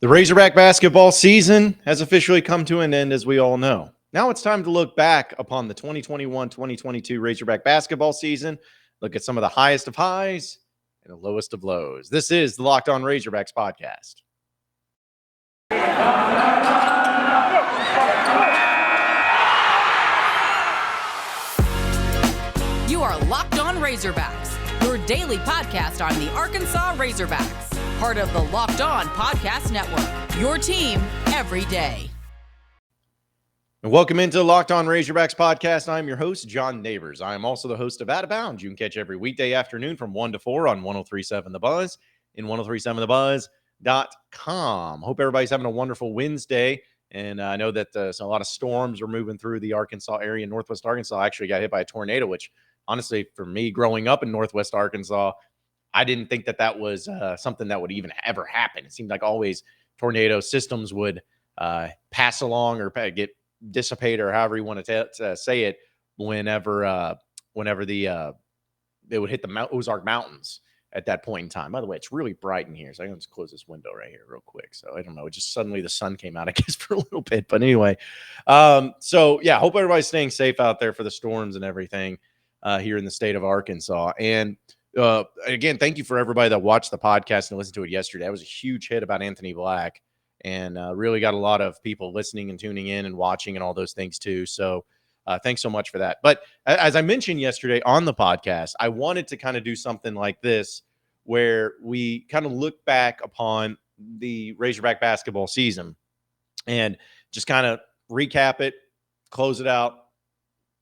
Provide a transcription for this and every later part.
The Razorback basketball season has officially come to an end, as we all know. Now it's time to look back upon the 2021-2022 Razorback basketball season, look at some of the highest of highs and the lowest of lows. This is the Locked On Razorbacks podcast. You are Locked On Razorbacks, your daily podcast on the Arkansas Razorbacks. Part of the Locked On Podcast Network, your team every day. And welcome into the Locked On Razorbacks podcast. I'm your host, John Nabors. I am also the host of Out of Bounds. You can catch every weekday afternoon from 1 to 4 on 103.7 The Buzz and 103.7thebuzz.com. Hope everybody's having a wonderful Wednesday. And I know that a lot of storms are moving through the Arkansas area. Northwest Arkansas actually got hit by a tornado, which honestly, for me, growing up in Northwest Arkansas, I didn't think that was something that would even ever happen. It seemed like always tornado systems would pass along or get dissipate, or however you want to say it, whenever they would hit the Ozark Mountains at that point in time. By the way, it's really bright in here, so I'm going to just close this window right here real quick. So I don't know, it just suddenly the sun came out, I guess, for a little bit. But anyway, so yeah, hope everybody's staying safe out there for the storms and everything here in the state of Arkansas. And again, thank you for everybody that watched the podcast and listened to it yesterday. That was a huge hit about Anthony Black, and really got a lot of people listening and tuning in and watching and all those things too. So thanks so much for that. But as I mentioned yesterday on the podcast, I wanted to kind of do something like this where we kind of look back upon the Razorback basketball season and just kind of recap it, close it out,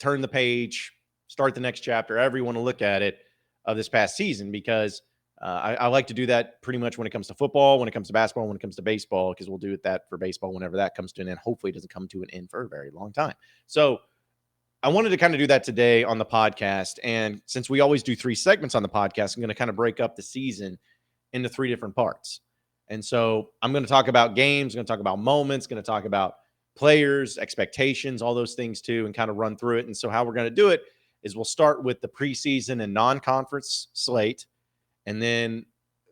turn the page, start the next chapter, however you want to look at it, of this past season, because I like to do that pretty much when it comes to football, when it comes to basketball, when it comes to baseball, because we'll do that for baseball whenever that comes to an end. Hopefully it doesn't come to an end for a very long time. So I wanted to kind of do that today on the podcast. And since we always do 3 segments on the podcast, I'm going to kind of break up the season into 3 different parts. And so I'm going to talk about games, I'm going to talk about moments, going to talk about players, expectations, all those things too, and kind of run through it. And so how we're going to do it is we'll start with the preseason and non-conference slate. And then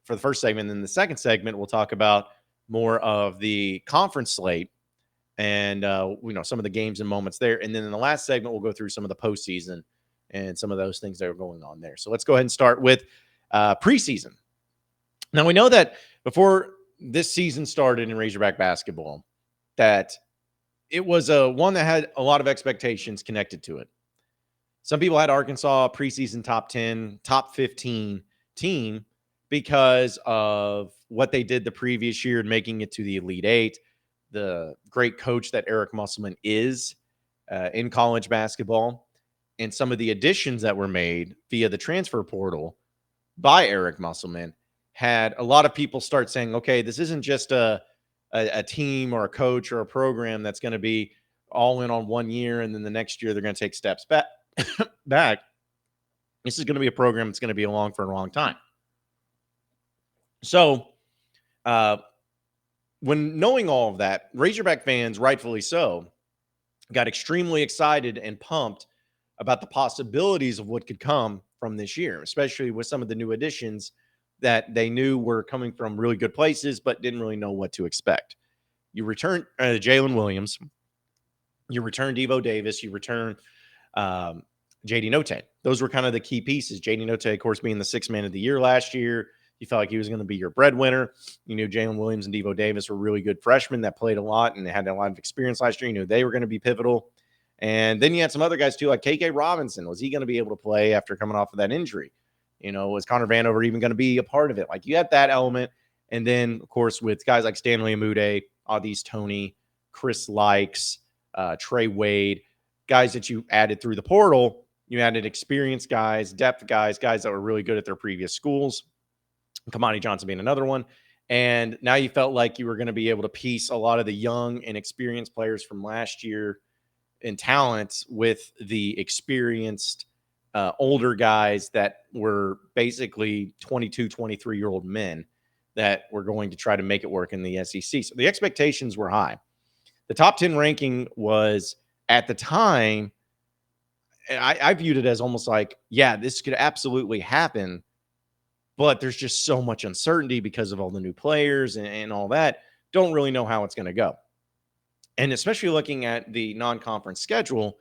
for the first segment, then the second segment, we'll talk about more of the conference slate and, some of the games and moments there. And then in the last segment, we'll go through some of the postseason and some of those things that are going on there. So let's go ahead and start with preseason. Now, we know that before this season started in Razorback basketball, that it was one that had a lot of expectations connected to it. Some people had Arkansas preseason top 10, top 15 team because of what they did the previous year and making it to the Elite Eight, the great coach that Eric Musselman is in college basketball, and some of the additions that were made via the transfer portal by Eric Musselman had a lot of people start saying, okay, this isn't just a team or a coach or a program that's going to be all in on 1 year and then the next year they're going to take steps back. This is going to be a program that's going to be along for a long time. So when knowing all of that, Razorback fans, rightfully so, got extremely excited and pumped about the possibilities of what could come from this year, especially with some of the new additions that they knew were coming from really good places but didn't really know what to expect. You return Jalen Williams, you return Devo Davis, you return JD Notae. Those were kind of the key pieces. JD Notae, of course, being the 6th man of the year last year. You felt like he was going to be your breadwinner. You knew Jalen Williams and Devo Davis were really good freshmen that played a lot and had a lot of experience last year. You knew they were going to be pivotal. And then you had some other guys too, like KK Robinson. Was he going to be able to play after coming off of that injury? Was Connor Vanover even going to be a part of it? Like, you had that element. And then, of course, with guys like Stanley Amude, Adis Toney, Chris Likes, Trey Wade, guys that you added through the portal. You added experienced guys, depth guys that were really good at their previous schools. Kamani Johnson being another one. And now you felt like you were going to be able to piece a lot of the young and experienced players from last year in talent with the experienced older guys that were basically 22, 23-year-old men that were going to try to make it work in the SEC. So the expectations were high. The top 10 ranking was, at the time, I viewed it as almost like, yeah, this could absolutely happen, but there's just so much uncertainty because of all the new players and all that. don't really know how it's going to go. And especially looking at the non-conference schedule,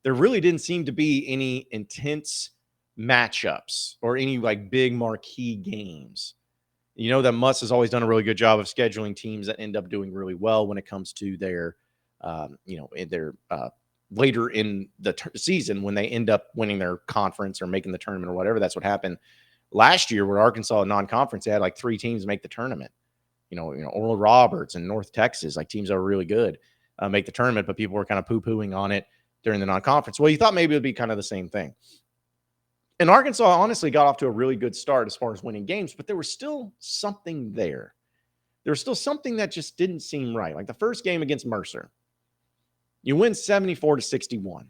there really didn't seem to be any intense matchups or any like big marquee games. You know that Muss has always done a really good job of scheduling teams that end up doing really well when it comes to their, in their later in the season when they end up winning their conference or making the tournament or whatever. That's what happened last year where Arkansas non-conference, they had like 3 teams make the tournament. Oral Roberts and North Texas, like teams that are really good, make the tournament, but people were kind of poo-pooing on it during the non-conference. Well, you thought maybe it would be kind of the same thing. And Arkansas honestly got off to a really good start as far as winning games, but there was still something there. There was still something that just didn't seem right. Like the first game against Mercer, you win 74-61.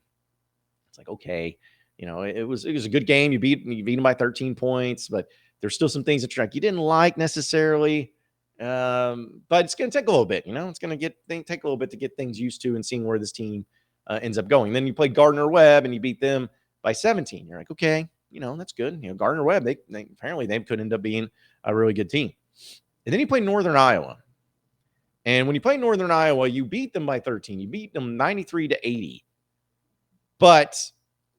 It's like, okay, it was a good game. You beat them by 13 points, but there's still some things that you didn't like necessarily. But it's going to take a little bit. It's going to take a little bit to get things used to and seeing where this team ends up going. Then you play Gardner-Webb and you beat them by 17. You're like, okay, that's good. Gardner-Webb, they apparently they could end up being a really good team. And then you play Northern Iowa. And when you play Northern Iowa, you beat them by 13. You beat them 93-80. But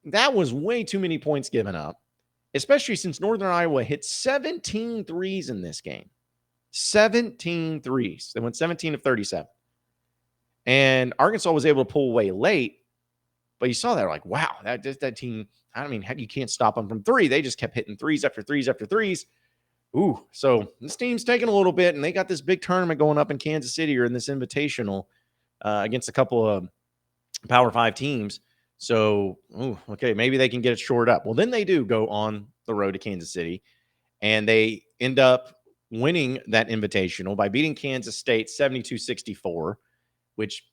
that was way too many points given up, especially since Northern Iowa hit 17 threes in this game. 17 threes. They went 17 of 37. And Arkansas was able to pull away late, but you saw that like, wow, that team, you can't stop them from 3. They just kept hitting threes after threes after threes. Ooh, so this team's taking a little bit, and they got this big tournament going up in Kansas City or in this invitational against a couple of Power 5 teams. So, okay, maybe they can get it shored up. Well, then they do go on the road to Kansas City, and they end up winning that invitational by beating Kansas State 72-64, which,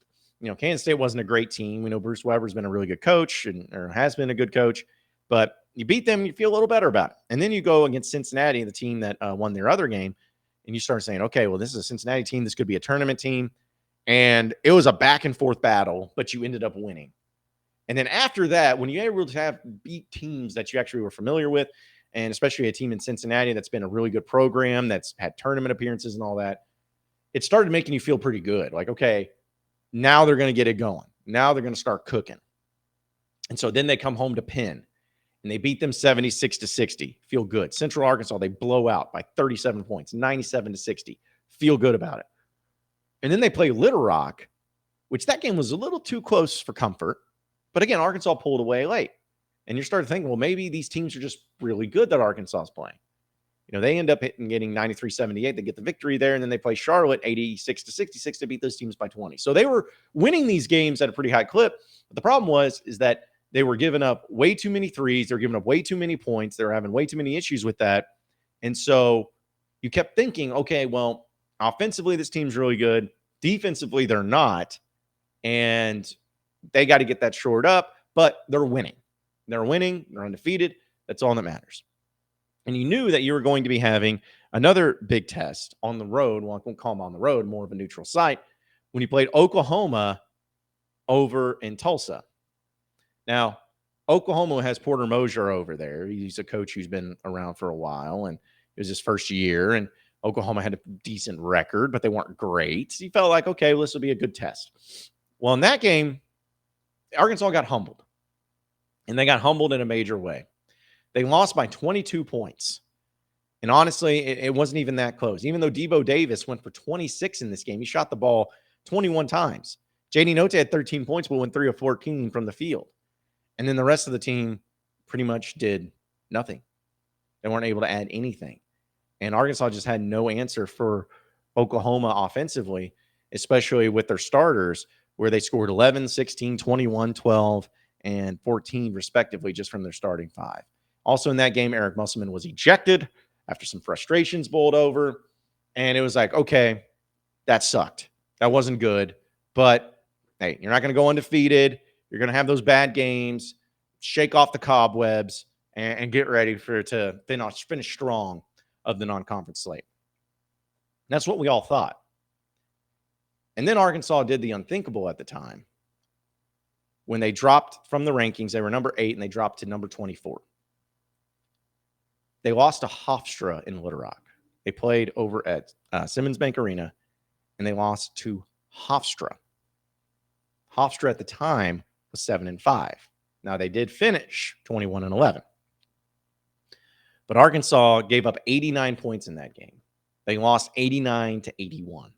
Kansas State wasn't a great team. We know Bruce Weber's been a really good coach or has been a good coach, but you beat them, you feel a little better about it. And then you go against Cincinnati, the team that won their other game, and you start saying, okay, well, this is a Cincinnati team. This could be a tournament team. And it was a back and forth battle, but you ended up winning. And then after that, when you're able to beat teams that you actually were familiar with, and especially a team in Cincinnati that's been a really good program, that's had tournament appearances and all that, it started making you feel pretty good. Like, okay, now they're going to get it going. Now they're going to start cooking. And so then they come home to Penn, and they beat them 76-60. Feel good. Central Arkansas, they blow out by 37 points, 97-60. Feel good about it. And then they play Little Rock, which that game was a little too close for comfort. But again, Arkansas pulled away late. And you start thinking, well, maybe these teams are just really good that Arkansas is playing. They end up getting 93-78. They get the victory there, and then they play Charlotte 86-66 to beat those teams by 20. So they were winning these games at a pretty high clip. But the problem is that they were giving up way too many threes. They were giving up way too many points. They were having way too many issues with that. And so you kept thinking, okay, well, offensively, this team's really good. Defensively, they're not. And they got to get that shored up, but they're winning. They're winning. They're undefeated. That's all that matters. And you knew that you were going to be having another big test on the road. Well, I won't call them on the road, more of a neutral site, when you played Oklahoma over in Tulsa. Now, Oklahoma has Porter Mosier over there. He's a coach who's been around for a while, and it was his first year, and Oklahoma had a decent record, but they weren't great. So you felt like, okay, well, this will be a good test. Well, in that game, Arkansas got humbled, and they got humbled in a major way. They lost by 22 points. And honestly, it wasn't even that close. Even though Debo Davis went for 26 in this game, he shot the ball 21 times. J.D. Note had 13 points, but went 3 of 14 from the field. And then the rest of the team pretty much did nothing. They weren't able to add anything. And Arkansas just had no answer for Oklahoma offensively, especially with their starters, where they scored 11, 16, 21, 12, and 14 respectively just from their starting 5. Also in that game, Eric Musselman was ejected after some frustrations boiled over. And it was like, okay, that sucked. That wasn't good. But, hey, you're not going to go undefeated. You're going to have those bad games. Shake off the cobwebs and get ready to finish strong of the non-conference slate. And that's what we all thought. And then Arkansas did the unthinkable at the time. When they dropped from the rankings, they were number 8, and they dropped to number 24. They lost to Hofstra in Little Rock. They played over at Simmons Bank Arena, and they lost to Hofstra. Hofstra at the time was 7-5. Now they did finish 21-11. But Arkansas gave up 89 points in that game. They lost 89-81.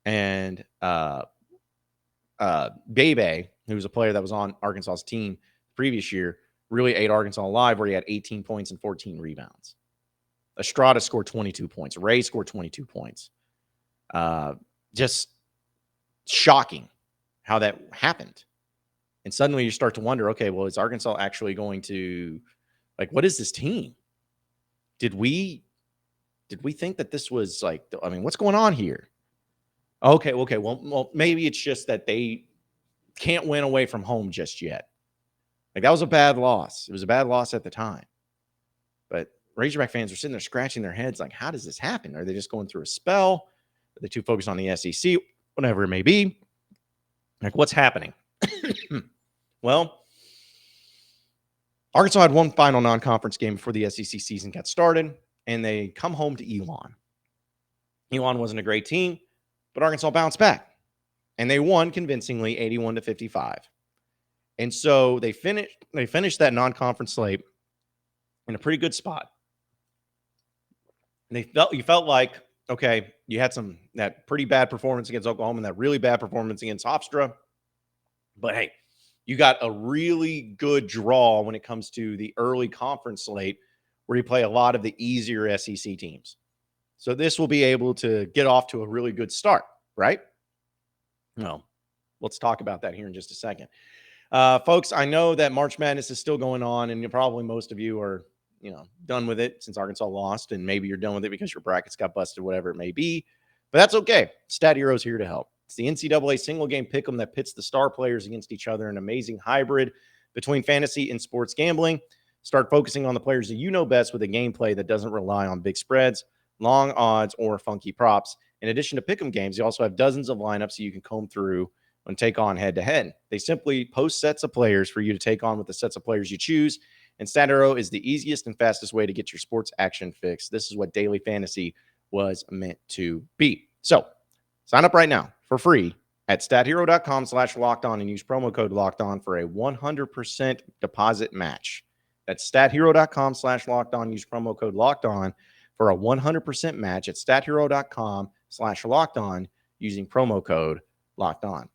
And Bebe, who was a player that was on Arkansas's team the previous year, really ate Arkansas alive, where he had 18 points and 14 rebounds. Estrada scored 22 points. Ray scored 22 points. Just shocking how that happened. And suddenly you start to wonder, okay, well, is Arkansas actually going to, like, what is this team? Did we think that this was like, I mean, what's going on here? Okay, well, maybe it's just that they can't win away from home just yet. Like, that was a bad loss. It was a bad loss at the time. But Razorback fans are sitting there scratching their heads like, how does this happen? Are they just going through a spell? Are they too focused on the SEC? Whatever it may be. Like, what's happening? Well, Arkansas had one final non-conference game before the SEC season got started, and they come home to Elon. Elon wasn't a great team, but Arkansas bounced back, and they won convincingly 81-55. And so they finished that non-conference slate in a pretty good spot. And you felt like, okay, you had that pretty bad performance against Oklahoma and that really bad performance against Hofstra. But hey, you got a really good draw when it comes to the early conference slate where you play a lot of the easier SEC teams. So this will be able to get off to a really good start, right? Well, let's talk about that here in just a second. Folks, I know that March Madness is still going on, and probably most of you are, done with it since Arkansas lost, and maybe you're done with it because your brackets got busted, whatever it may be. But that's okay. StatHero's here to help. It's the NCAA single game pick'em that pits the star players against each other, an amazing hybrid between fantasy and sports gambling. Start focusing on the players that you know best with a gameplay that doesn't rely on big spreads, long odds, or funky props. In addition to pick'em games, you also have dozens of lineups so you can comb through and take on head-to-head. They simply post sets of players for you to take on with the sets of players you choose, and StatHero is the easiest and fastest way to get your sports action fix. This is what daily fantasy was meant to be. So sign up right now for free at stathero.com/lockedon and use promo code lockedon for a 100% deposit match. That's stathero.com/lockedon. Use promo code lockedon for a 100% match at stathero.com/lockedon using promo code lockedon.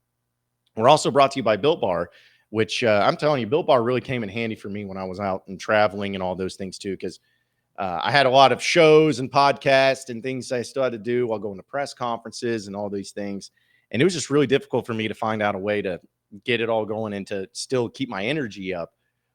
We're also brought to you by Built Bar, which I'm telling you, Built Bar really came in handy for me when I was out and traveling and all those things too, because I had a lot of shows and podcasts and things I still had to do while going to press conferences and all these things. And it was just really difficult for me to find out a way to get it all going and to still keep my energy up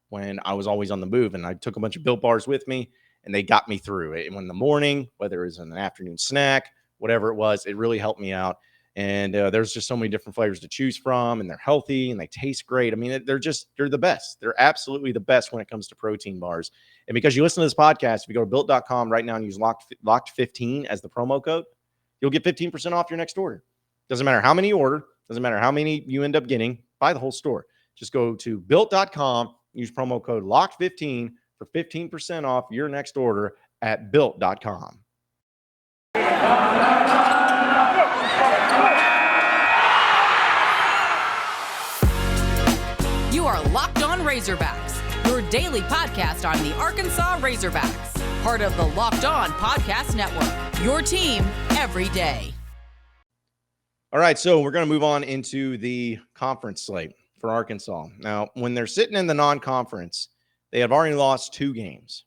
when I was always on the move. And I took a bunch of Built Bars with me, and they got me through it. And in the morning, whether it was an afternoon snack, whatever it was, it really helped me out. And there's just so many different flavors to choose from, and they're healthy and they taste great. I mean, they're the best. They're absolutely the best when it comes to protein bars. And because you listen to this podcast, if you go to built.com right now and use locked15 as the promo code, you'll get 15% off your next order. Doesn't matter how many you order, doesn't matter how many you end up getting, buy the whole store. Just go to built.com, use promo code locked15 for 15% off your next order at built.com. You are Locked On Razorbacks, your daily podcast on the Arkansas Razorbacks, part of the Locked On Podcast Network, your team every day. All right, so we're going to move on into the conference slate for Arkansas. Now, when they're sitting in the non-conference, they have already lost 2 games.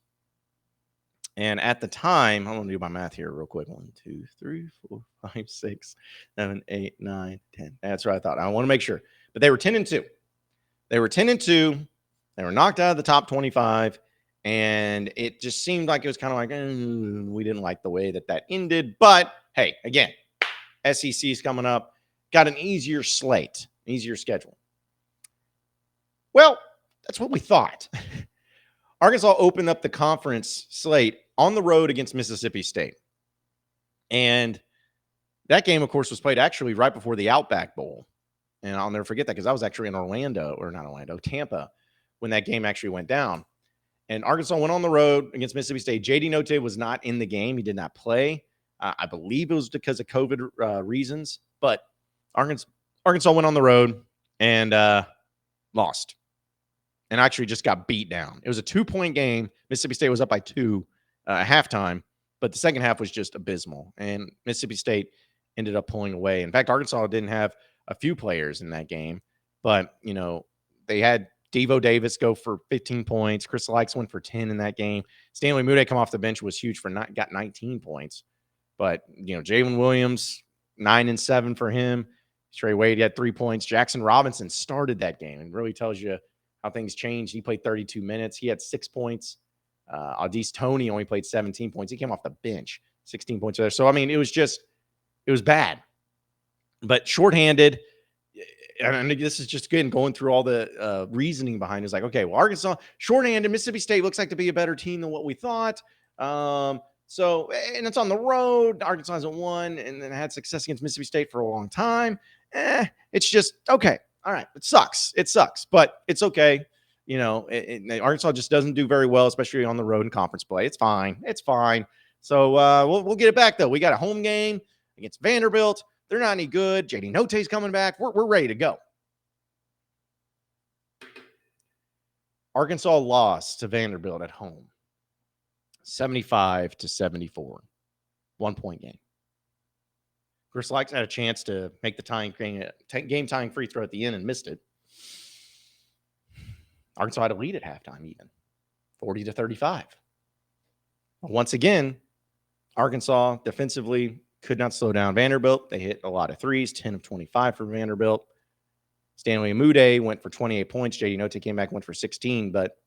And at the time, I'm going to do my math here real quick. 1, 2, 3, 4, 5, 6, 7, 8, 9, 10. That's what I thought. I want to make sure. But they were 10-2. They were 10-2. They were knocked out of the top 25. And it just seemed like it was kind of like, we didn't like the way that ended. But hey, again, SEC is coming up. Got an easier slate, easier schedule. Well, that's what we thought. Arkansas opened up the conference slate on the road against Mississippi State. And that game, of course, was played actually right before the Outback Bowl. And I'll never forget that because I was actually in Tampa, when that game actually went down. And Arkansas went on the road against Mississippi State. J.D. Notae was not in the game. He did not play. I believe it was because of COVID reasons, but Arkansas went on the road and lost and actually just got beat down. It was a 2-point game. Mississippi State was up by 2 at halftime, but the second half was just abysmal, and Mississippi State ended up pulling away. In fact, Arkansas didn't have a few players in that game, but, they had Devo Davis go for 15 points. Chris Likes went for 10 in that game. Stanley Mude come off the bench was huge got 19 points. But, Jalen Williams, 9 and 7 for him. Trey Wade had 3 points. Jackson Robinson started that game and really tells you how things changed. He played 32 minutes. He had 6 points. Adise Toney only played 17 points. He came off the bench, 16 points there. So, I mean, it was bad. But shorthanded, and this is just good, going through all the reasoning behind it. It's like, okay, well, Arkansas, shorthanded, Mississippi State looks like to be a better team than what we thought. So, and it's on the road. Arkansas hasn't won and then had success against Mississippi State for a long time. It's just, okay. All right. It sucks, but it's okay. Arkansas just doesn't do very well, especially on the road in conference play. It's fine. So we'll get it back, though. We got a home game against Vanderbilt. They're not any good. JD Notae's coming back. We're ready to go. Arkansas lost to Vanderbilt at home, 75-74, 1-point game. Chris Likes had a chance to make the game-tying free throw at the end and missed it. Arkansas had a lead at halftime, even 40-35. Once again, Arkansas defensively could not slow down Vanderbilt. They hit a lot of threes, 10 of 25 for Vanderbilt. Stanley Mude went for 28 points. JD Notae came back, went for 16, but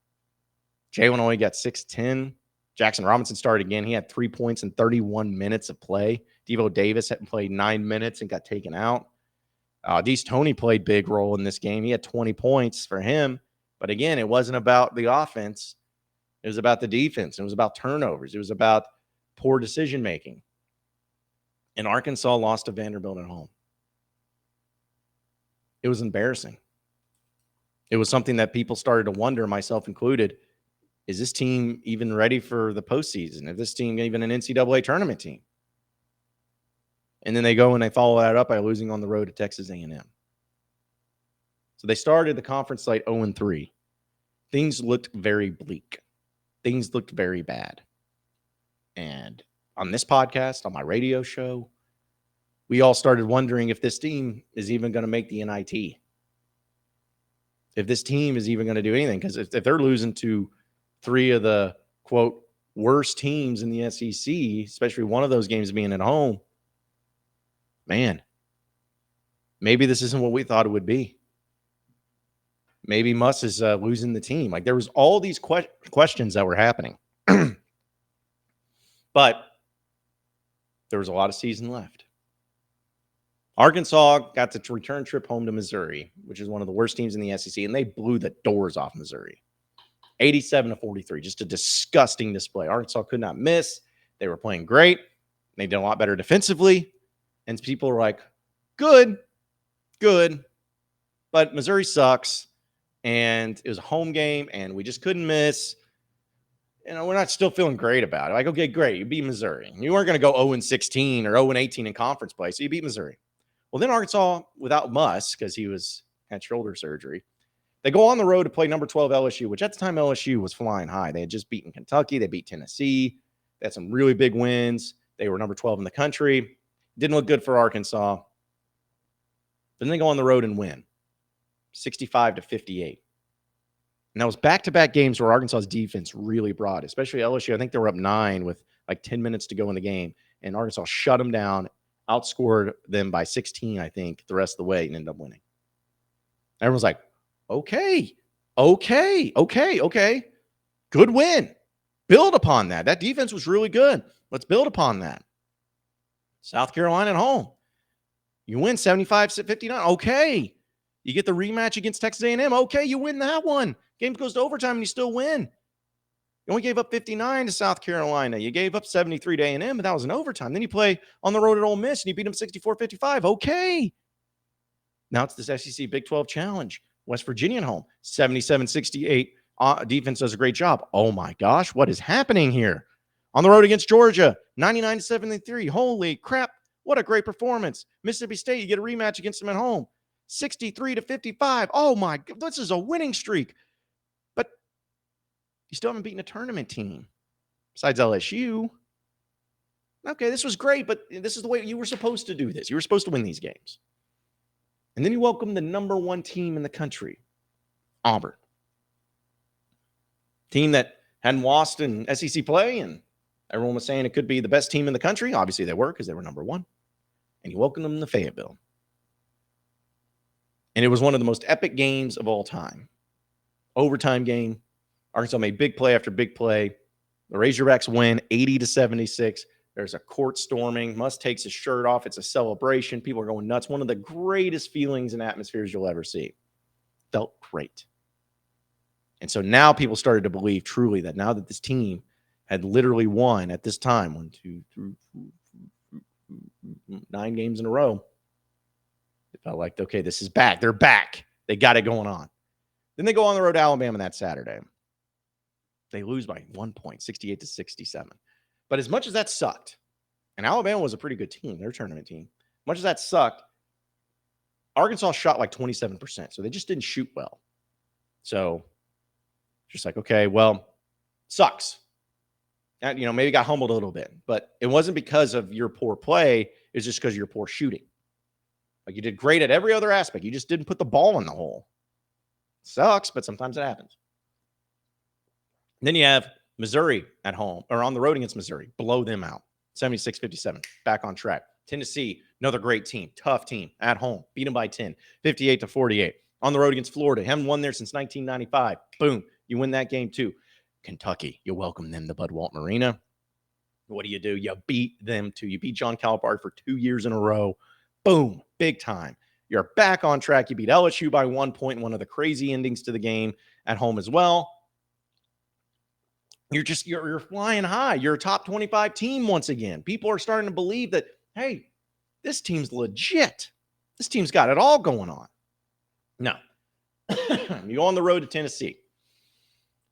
Jalen only got 6-10. Jackson Robinson started again. He had 3 points in 31 minutes of play. Devo Davis hadn't played 9 minutes and got taken out. Adise Toney played big role in this game. He had 20 points for him. But again, it wasn't about the offense. It was about the defense. It was about turnovers. It was about poor decision-making. And Arkansas lost to Vanderbilt at home. It was embarrassing. It was something that people started to wonder, myself included, is this team even ready for the postseason? Is this team even an NCAA tournament team? And then they go and they follow that up by losing on the road to Texas A&M. So they started the conference slate 0-3. Things looked very bleak. Things looked very bad. And on this podcast, on my radio show, we all started wondering if this team is even going to make the NIT. If this team is even going to do anything. Because if they're losing to 3 of the, quote, worst teams in the SEC, especially one of those games being at home, man, maybe this isn't what we thought it would be. Maybe Muss is losing the team. Like, there was all these questions that were happening. But there was a lot of season left. Arkansas got the return trip home to Missouri, which is one of the worst teams in the SEC, and they blew the doors off Missouri. 87-43, just a disgusting display. Arkansas could not miss. They were playing great. They did a lot better defensively. And people were like, good. But Missouri sucks. And it was a home game, and we just couldn't miss. We're not still feeling great about it. Like, okay, great. You beat Missouri. You weren't going to go 0-16 or 0-18 in conference play, so you beat Missouri. Well, then Arkansas, without Muss, because he had shoulder surgery, they go on the road to play number 12 LSU, which at the time LSU was flying high. They had just beaten Kentucky. They beat Tennessee. They had some really big wins. They were number 12 in the country. Didn't look good for Arkansas. Then they go on the road and win, 65-58. And that was back-to-back games where Arkansas's defense really brought, especially LSU. I think they were up 9 with like 10 minutes to go in the game. And Arkansas shut them down, outscored them by 16, I think, the rest of the way, and ended up winning. Everyone's like, okay. Good win. Build upon that. That defense was really good. Let's build upon that. South Carolina at home. You win 75-59. Okay. You get the rematch against Texas A&M. Okay, you win that one. Game goes to overtime and you still win. You only gave up 59 to South Carolina. You gave up 73 to A&M, but that was an overtime. Then you play on the road at Ole Miss and you beat them 64-55. Okay. Now it's this SEC Big 12 Challenge. West Virginia at home, 77-68. Defense does a great job. Oh my gosh, what is happening here? On the road against Georgia, 99-73. Holy crap. What a great performance. Mississippi State, you get a rematch against them at home. 63-55. Oh my God, this is a winning streak. But you still haven't beaten a tournament team besides LSU. Okay, this was great, but this is the way you were supposed to do this. You were supposed to win these games. And then you welcome the number one team in the country, Auburn. Team that hadn't lost in SEC play, and everyone was saying it could be the best team in the country. Obviously, they were because they were number one. And you welcome them to Fayetteville. And it was one of the most epic games of all time. Overtime game. Arkansas made big play after big play. The Razorbacks win 80-76. There's a court storming. Musk takes his shirt off. It's a celebration. People are going nuts. One of the greatest feelings and atmospheres you'll ever see. Felt great. And so now people started to believe truly that now that this team had literally won at this time, 1, 2, 3, 4, 9 games in a row, it felt like, okay, this is back. They're back. They got it going on. Then they go on the road to Alabama that Saturday. They lose by 1 point, 68-67. But as much as that sucked, and Alabama was a pretty good team, their tournament team, much as that sucked, Arkansas shot like 27%. So they just didn't shoot well. So just like, okay, well, sucks. And, maybe got humbled a little bit, but it wasn't because of your poor play. It's just because of your poor shooting. Like, you did great at every other aspect. You just didn't put the ball in the hole. Sucks, but sometimes it happens. And then you have Missouri at home, or on the road against Missouri. Blow them out. 76-57. Back on track. Tennessee, another great team. Tough team. At home. Beat them by 10. 58-48. On the road against Florida. Haven't won there since 1995. Boom. You win that game too. Kentucky, you welcome them to Bud Walton Arena. What do? You beat them too. You beat John Calipari for 2 years in a row. Boom. Big time. You're back on track. You beat LSU by 1 point. One of the crazy endings to the game at home as well. You're flying high. You're a top 25 team once again. People are starting to believe that, hey, this team's legit. This team's got it all going on. No. You go on the road to Tennessee,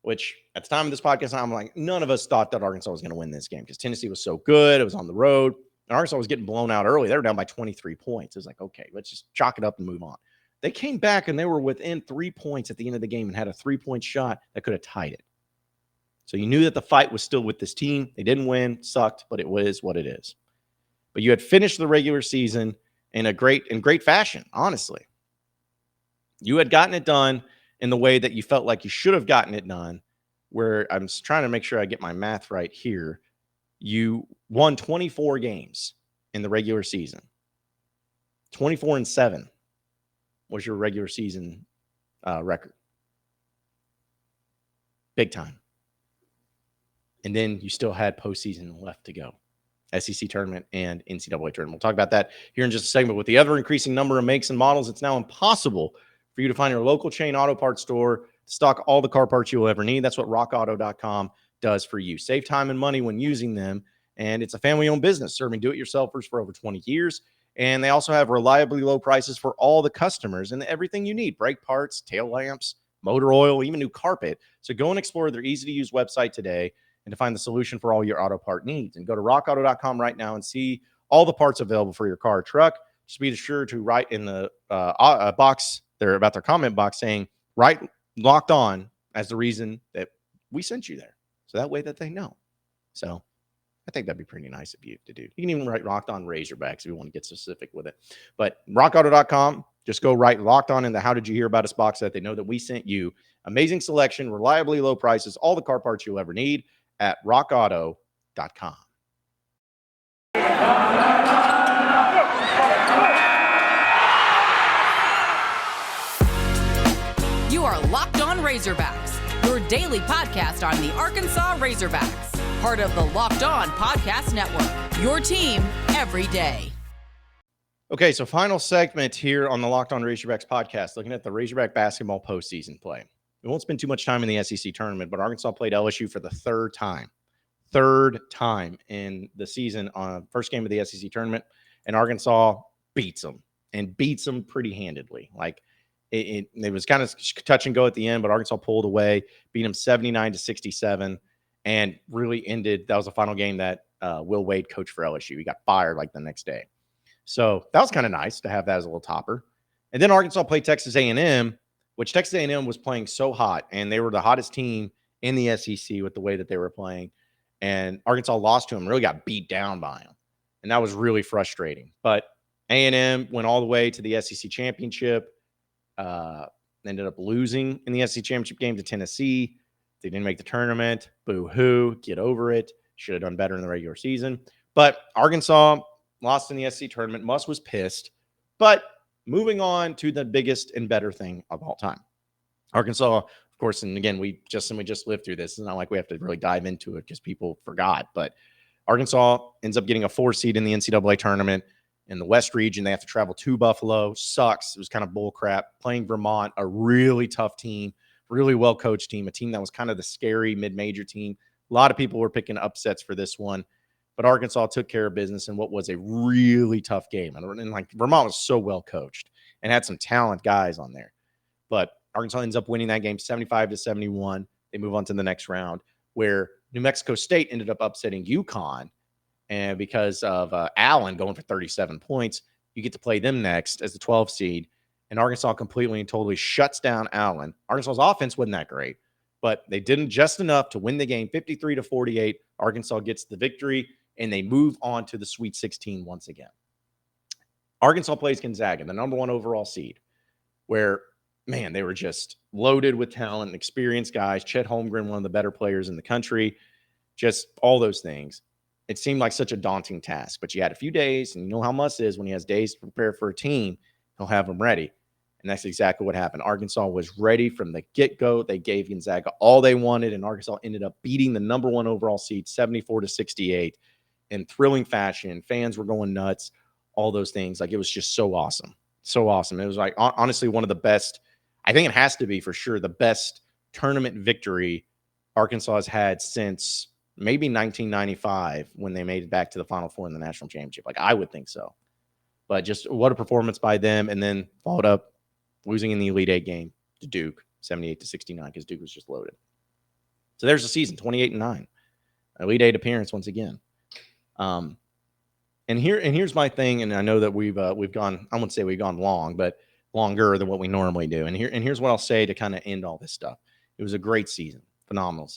which at the time of this podcast, I'm like, none of us thought that Arkansas was going to win this game because Tennessee was so good. It was on the road. And Arkansas was getting blown out early. They were down by 23 points. It was like, okay, let's just chalk it up and move on. They came back and they were within 3 points at the end of the game and had a 3-point shot that could have tied it. So you knew that the fight was still with this team. They didn't win, sucked, but it was what it is. But you had finished the regular season in great fashion, honestly. You had gotten it done in the way that you felt like you should have gotten it done, where I'm trying to make sure I get my math right here. You won 24 games in the regular season. 24-7 was your regular season record. Big time. And then you still had postseason left to go. SEC tournament and NCAA tournament. We'll talk about that here in just a segment. With the ever-increasing number of makes and models, it's now impossible for you to find your local chain auto parts store to stock all the car parts you'll ever need. That's what rockauto.com does for you. Save time and money when using them. And it's a family-owned business serving do-it-yourselfers for over 20 years. And they also have reliably low prices for all the customers and everything you need. Brake parts, tail lamps, motor oil, even new carpet. So go and explore their easy-to-use website today and to find the solution for all your auto part needs. And go to rockauto.com right now and see all the parts available for your car or truck. Just be sure to write in the box there about their comment box saying, write Locked On as the reason that we sent you there. So that way that they know. So I think that'd be pretty nice of you to do. You can even write Locked On Razorbacks if you want to get specific with it. But rockauto.com, just go write Locked On in the How Did You Hear About Us box so that they know that we sent you. Amazing selection, reliably low prices, all the car parts you'll ever need at rockauto.com. You are Locked On Razorbacks, your daily podcast on the Arkansas Razorbacks, part of the Locked On Podcast Network, your team every day. Okay, so final segment here on the Locked On Razorbacks podcast, looking at the Razorback Basketball postseason play. We won't spend too much time in the SEC tournament, but Arkansas played LSU for the third time in the season on first game of the SEC tournament, and Arkansas beats them pretty handedly. Like it was kind of touch and go at the end, but Arkansas pulled away, beat them 79-67, and really ended. That was the final game that Will Wade coached for LSU. He got fired like the next day. So that was kind of nice to have that as a little topper. And then Arkansas played Texas A&M, which Texas A&M was playing so hot, and they were the hottest team in the SEC with the way that they were playing. And Arkansas lost to them, really got beat down by them. And that was really frustrating. But A&M went all the way to the SEC championship, ended up losing in the SEC championship game to Tennessee. They didn't make the tournament. Boo-hoo. Get over it. Should have done better in the regular season. But Arkansas lost in the SEC tournament. Muss was pissed. But moving on to the biggest and better thing of all time. Arkansas, of course, and again, we just lived through this. It's not like we have to really dive into it because people forgot. But Arkansas ends up getting a 4 seed in the NCAA tournament. In the West region, they have to travel to Buffalo. Sucks. It was kind of bull crap. Playing Vermont, a really tough team, really well-coached team, a team that was kind of the scary mid-major team. A lot of people were picking upsets for this one. But Arkansas took care of business in what was a really tough game. And like Vermont was so well coached and had some talent guys on there. But Arkansas ends up winning that game 75-71. They move on to the next round, where New Mexico State ended up upsetting UConn. And because of Allen going for 37 points, you get to play them next as the 12 seed. And Arkansas completely and totally shuts down Allen. Arkansas's offense wasn't that great, but they didn't just enough to win the game 53-48. Arkansas gets the victory, and they move on to the Sweet 16 once again. Arkansas plays Gonzaga, the number 1 overall seed, where, man, they were just loaded with talent and experienced guys. Chet Holmgren, one of the better players in the country, just all those things. It seemed like such a daunting task, but you had a few days, and you know how Muss is when he has days to prepare for a team, he'll have them ready. And that's exactly what happened. Arkansas was ready from the get-go. They gave Gonzaga all they wanted, and Arkansas ended up beating the number 1 overall seed 74-68 in thrilling fashion. Fans were going nuts, all those things. Like, it was just so awesome. So awesome. It was like, honestly, one of the best, I think it has to be for sure, the best tournament victory Arkansas has had since maybe 1995 when they made it back to the Final Four in the national championship. Like, I would think so. But just what a performance by them. And then followed up losing in the Elite Eight game to Duke, 78-69, because Duke was just loaded. So there's the season, 28-9. Elite Eight appearance once again. And here's my thing, and I know that we've gone, I wouldn't say we've gone long, but longer than what we normally do. And here's what I'll say to kind of end all this stuff. It was a great season, phenomenal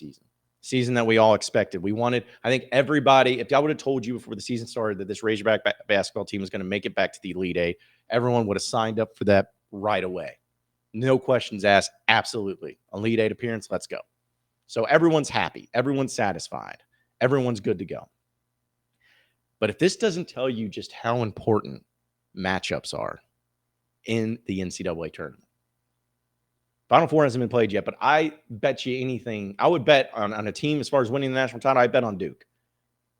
season that we all expected. We wanted, I think everybody, if I would have told you before the season started that this Razorback basketball team was going to make it back to the Elite Eight, everyone would have signed up for that right away. No questions asked. Absolutely. Elite Eight appearance. Let's go. So everyone's happy. Everyone's satisfied. Everyone's good to go. But if this doesn't tell you just how important matchups are in the NCAA tournament, Final Four hasn't been played yet, but I bet you anything. I would bet on a team as far as winning the national title. I bet on Duke.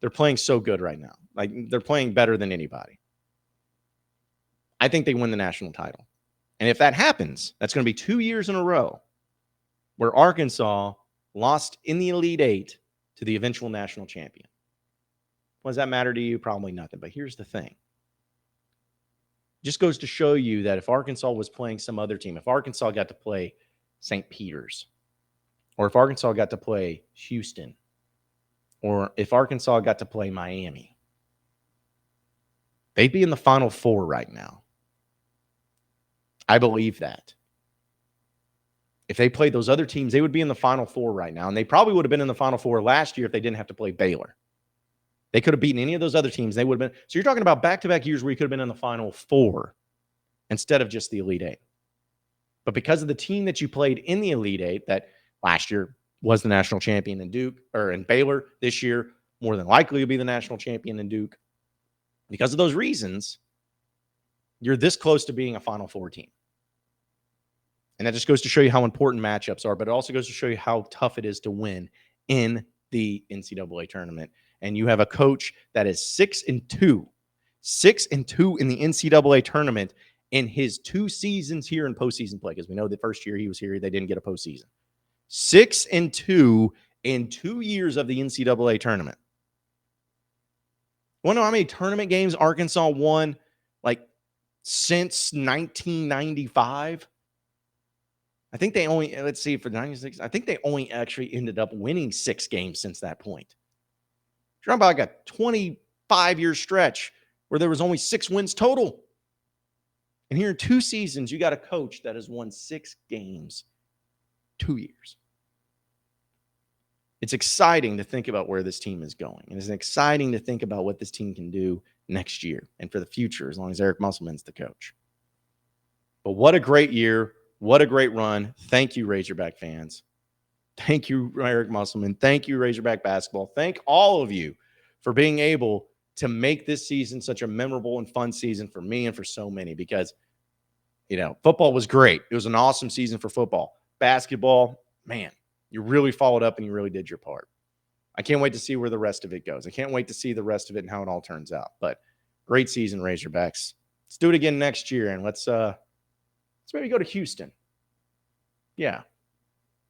They're playing so good right now. Like, they're playing better than anybody. I think they win the national title. And if that happens, that's going to be 2 years in a row where Arkansas lost in the Elite Eight to the eventual national champion. What does that matter to you? Probably nothing. But here's the thing. Just goes to show you that if Arkansas was playing some other team, if Arkansas got to play St. Peter's, or if Arkansas got to play Houston, or if Arkansas got to play Miami, they'd be in the Final Four right now. I believe that. If they played those other teams, they would be in the Final Four right now, and they probably would have been in the Final Four last year if they didn't have to play Baylor. They could have beaten any of those other teams. They would have been. So you're talking about back-to-back years where you could have been in the Final Four instead of just the Elite Eight. But because of the team that you played in the Elite Eight, that last year was the national champion in Duke or in Baylor, this year more than likely will be the national champion in Duke. Because of those reasons, you're this close to being a Final Four team. And that just goes to show you how important matchups are, but it also goes to show you how tough it is to win in the NCAA tournament. And you have a coach that is 6-2 in the NCAA tournament in his 2 seasons here in postseason play. Because we know the first year he was here, they didn't get a postseason. 6-2 in 2 years of the NCAA tournament. You want to know how many tournament games Arkansas won, like, since 1995? I think they only, let's see, for 96, I think they only actually ended up winning 6 games since that point. You're talking about like a 25-year stretch where there was only 6 wins total. And here in 2 seasons, you got a coach that has won 6 games, 2 years. It's exciting to think about where this team is going. And it's exciting to think about what this team can do next year and for the future, as long as Eric Musselman's the coach. But what a great year. What a great run. Thank you, Razorback fans. Thank you, Eric Musselman. Thank you, Razorback Basketball. Thank all of you for being able to make this season such a memorable and fun season for me and for so many, because, football was great. It was an awesome season for football. Basketball, man, you really followed up and you really did your part. I can't wait to see where the rest of it goes. I can't wait to see the rest of it and how it all turns out. But great season, Razorbacks. Let's do it again next year, and let's maybe go to Houston. Yeah,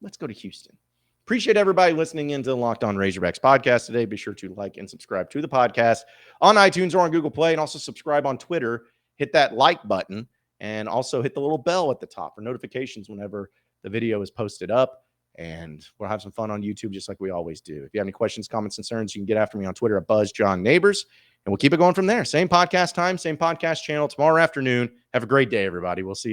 let's go to Houston. Appreciate everybody listening into the Locked On Razorbacks podcast today. Be sure to like and subscribe to the podcast on iTunes or on Google Play, and also subscribe on Twitter. Hit that like button, and also hit the little bell at the top for notifications whenever the video is posted up. And we'll have some fun on YouTube just like we always do. If you have any questions, comments, concerns, you can get after me on Twitter at BuzzJohnNabors, and we'll keep it going from there. Same podcast time, same podcast channel tomorrow afternoon. Have a great day, everybody. We'll see you then.